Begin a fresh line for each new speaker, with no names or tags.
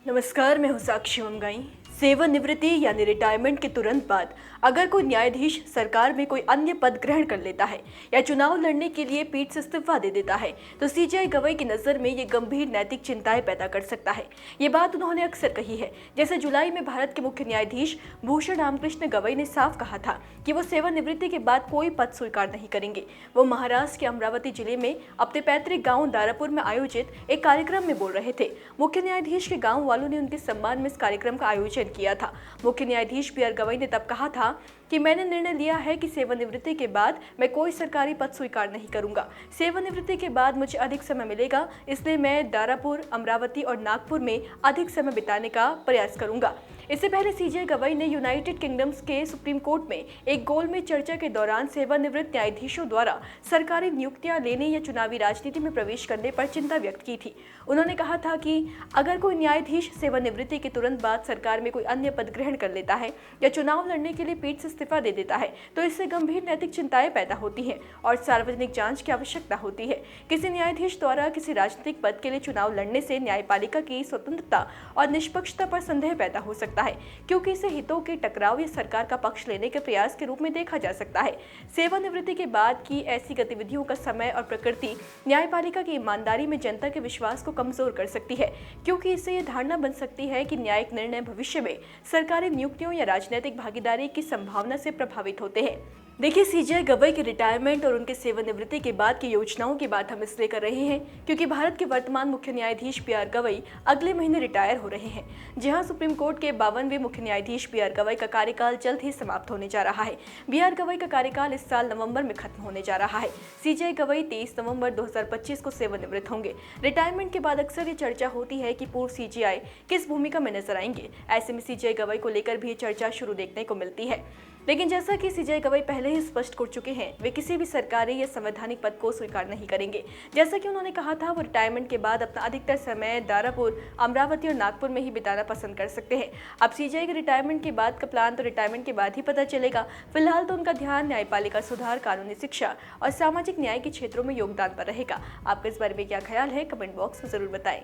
नमस्कार, मैं हूं साक्षी मंगाई। सेवानिवृत्ति यानी रिटायरमेंट के तुरंत बाद अगर कोई न्यायाधीश सरकार में कोई अन्य पद ग्रहण कर लेता है या चुनाव लड़ने के लिए पीठ से इस्तीफा दे देता है तो सीजेआई गवाई की नज़र में ये गंभीर नैतिक चिंताएं पैदा कर सकता है। ये बात उन्होंने अक्सर कही है। जैसे जुलाई में भारत के मुख्य न्यायाधीश भूषण रामकृष्ण गवई ने साफ कहा था कि वो सेवानिवृत्ति के बाद कोई पद स्वीकार नहीं करेंगे। वो महाराष्ट्र के अमरावती जिले में अपने पैतृक गाँव दारापुर में आयोजित एक कार्यक्रम में बोल रहे थे। मुख्य न्यायाधीश के गाँव वालों ने उनके सम्मान में इस कार्यक्रम का आयोजन किया था। मुख्य न्यायाधीश बी आर गवई ने तब कहा था कि मैंने निर्णय लिया है कि सेवानिवृत्ति के बाद मैं कोई सरकारी पद स्वीकार नहीं करूंगा। सेवानिवृत्ति के बाद मुझे अधिक समय मिलेगा, इसलिए मैं दारापुर, अमरावती और नागपुर में अधिक समय बिताने का प्रयास करूंगा। इससे पहले सीजेआई गवाई ने यूनाइटेड किंगडम्स के सुप्रीम कोर्ट में एक गोल में चर्चा के दौरान सेवानिवृत्त न्यायाधीशों द्वारा सरकारी नियुक्तियां लेने या चुनावी राजनीति में प्रवेश करने पर चिंता व्यक्त की थी। उन्होंने कहा था कि अगर कोई न्यायाधीश सेवानिवृत्ति के तुरंत बाद सरकार में कोई अन्य पद ग्रहण कर लेता है या चुनाव लड़ने के लिए पीठ से इस्तीफा दे देता है तो इससे गंभीर नैतिक चिंताएं पैदा होती हैं और सार्वजनिक जांच की आवश्यकता होती है। किसी न्यायाधीश द्वारा किसी राजनीतिक पद के लिए चुनाव लड़ने से न्यायपालिका की स्वतंत्रता और निष्पक्षता पर संदेह पैदा हो सकता है, क्योंकि इसे हितों के टकराव या सरकार का पक्ष लेने के प्रयास के रूप में देखा जा सकता है। सेवानिवृत्ति के बाद की ऐसी गतिविधियों का समय और प्रकृति न्यायपालिका की ईमानदारी में जनता के विश्वास को कमजोर कर सकती है, क्योंकि इससे यह धारणा बन सकती है कि न्यायिक निर्णय भविष्य में सरकारी नियुक्तियों या राजनीतिक भागीदारी की संभावना से प्रभावित होते हैं। देखिए, सीजेआई गवाई के रिटायरमेंट और उनके सेवानिवृत्ति के बाद की योजनाओं की बात हम इसलिए कर रहे हैं क्योंकि भारत के वर्तमान मुख्य न्यायाधीश बी आर गवई अगले महीने रिटायर हो रहे हैं। जहां सुप्रीम कोर्ट के 52वें मुख्य न्यायाधीश बी आर गवई का कार्यकाल जल्द ही समाप्त होने जा रहा है। बी आर गवई का कार्यकाल इस साल नवंबर में खत्म होने जा रहा है। सीजेआई गवई 23 नवंबर 2025 को सेवानिवृत्त होंगे। रिटायरमेंट के बाद अक्सर ये चर्चा होती है कि पूर्व सीजेआई किस भूमिका में नजर आएंगे। ऐसे में सीजेआई गवई को लेकर भी चर्चा शुरू देखने को मिलती है। लेकिन जैसा कि सीजेआई गवई पहले ही स्पष्ट कर चुके हैं, वे किसी भी सरकारी या संवैधानिक पद को स्वीकार नहीं करेंगे। जैसा कि उन्होंने कहा था, वो रिटायरमेंट के बाद अपना अधिकतर समय दारापुर, अमरावती और नागपुर में ही बिताना पसंद कर सकते हैं। अब सीजेआई के रिटायरमेंट के बाद का प्लान तो रिटायरमेंट के बाद ही पता चलेगा। फिलहाल तो उनका ध्यान न्यायपालिका सुधार, कानूनी शिक्षा और सामाजिक न्याय के क्षेत्रों में योगदान पर रहेगा। आपका इस बारे में क्या ख्याल है, कमेंट बॉक्स में जरूर बताएं।